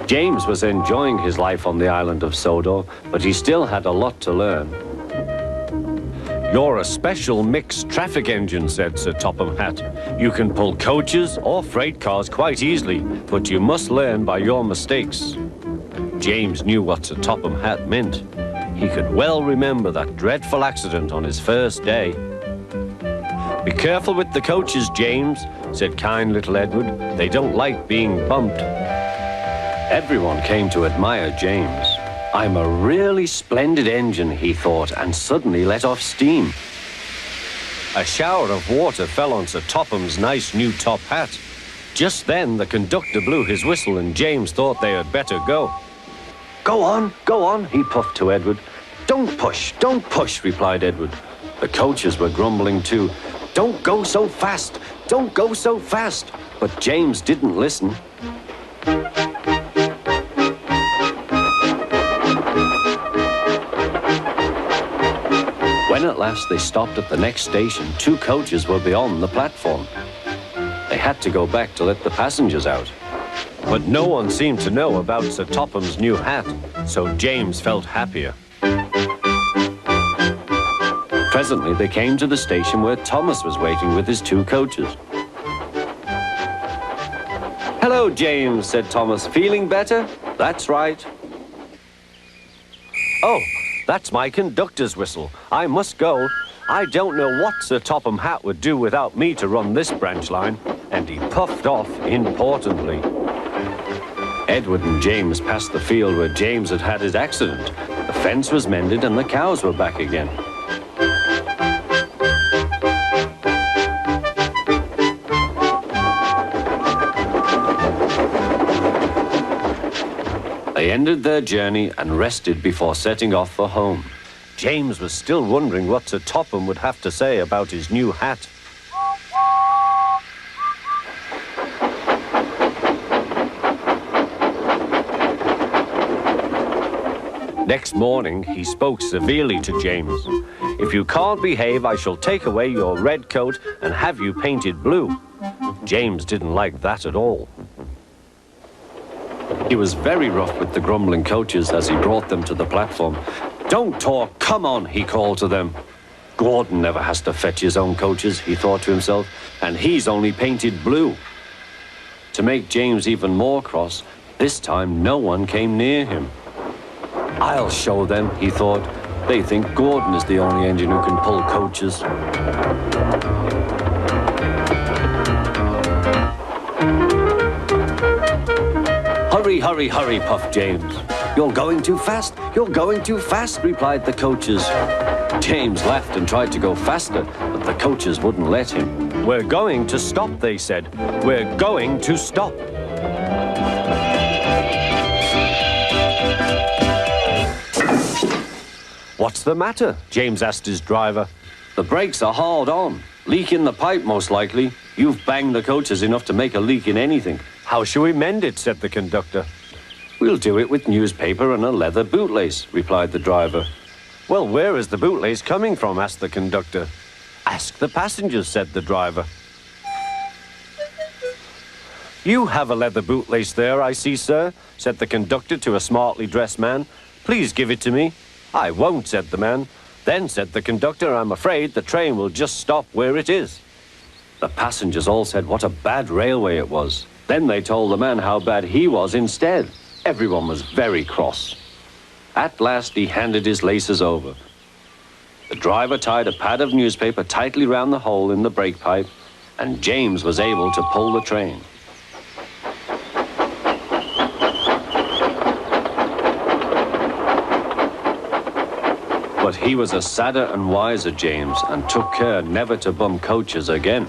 James was enjoying his life on the island of Sodor, but he still had a lot to learn. "You're a special mixed traffic engine," said Sir Topham Hatt. "You can pull coaches or freight cars quite easily, but you must learn by your mistakes." James knew what Sir Topham Hatt meant. He could well remember that dreadful accident on his first day. "Be careful with the coaches, James," said kind little Edward. "They don't like being bumped." Everyone came to admire James. "I'm a really splendid engine," he thought, and suddenly let off steam. A shower of water fell on Sir Topham's nice new top hat. Just then the conductor blew his whistle and James thought they had better go. Go on," he puffed to Edward. Don't push," replied Edward. The coaches were grumbling too. "Don't go so fast, don't go so fast." But James didn't listen. When at last they stopped at the next station, 2 coaches were beyond the platform. They had to go back to let the passengers out. But no one seemed to know about Sir Topham's new hat, so James felt happier. Presently they came to the station where Thomas was waiting with his 2 coaches. "Hello, James," said Thomas. "Feeling better?" "That's right." "Oh, that's my conductor's whistle. I must go. I don't know what Sir Topham Hatt would do without me to run this branch line." And he puffed off importantly. Edward and James passed the field where James had had his accident. The fence was mended and the cows were back again. They ended their journey and rested before setting off for home. James was still wondering what Sir Topham would have to say about his new hat. Next morning, he spoke severely to James. "If you can't behave, I shall take away your red coat and have you painted blue." James didn't like that at all. He was very rough with the grumbling coaches as he brought them to the platform. "Don't talk, come on," he called to them. "Gordon never has to fetch his own coaches," he thought to himself, "and he's only painted blue." To make James even more cross, this time no one came near him. "I'll show them," he thought. "They think Gordon is the only engine who can pull coaches." Hurry, hurry, puffed James. "You're going too fast, you're going too fast," replied the coaches. James laughed and tried to go faster, but the coaches wouldn't let him. "We're going to stop," they said. "We're going to stop." "What's the matter?" James asked his driver. "The brakes are hard on. Leak in the pipe, most likely. You've banged the coaches enough to make a leak in anything." "How shall we mend it?" said the conductor. "We'll do it with newspaper and a leather bootlace," replied the driver. "Well, where is the bootlace coming from?" asked the conductor. "Ask the passengers," said the driver. "You have a leather bootlace there, I see, sir," said the conductor to a smartly dressed man. "Please give it to me." "I won't," said the man. "Then," said the conductor, "I'm afraid the train will just stop where it is." The passengers all said what a bad railway it was. Then they told the man how bad he was instead. Everyone was very cross. At last he handed his laces over. The driver tied a pad of newspaper tightly round the hole in the brake pipe, and James was able to pull the train. But he was a sadder and wiser James and took care never to bump coaches again.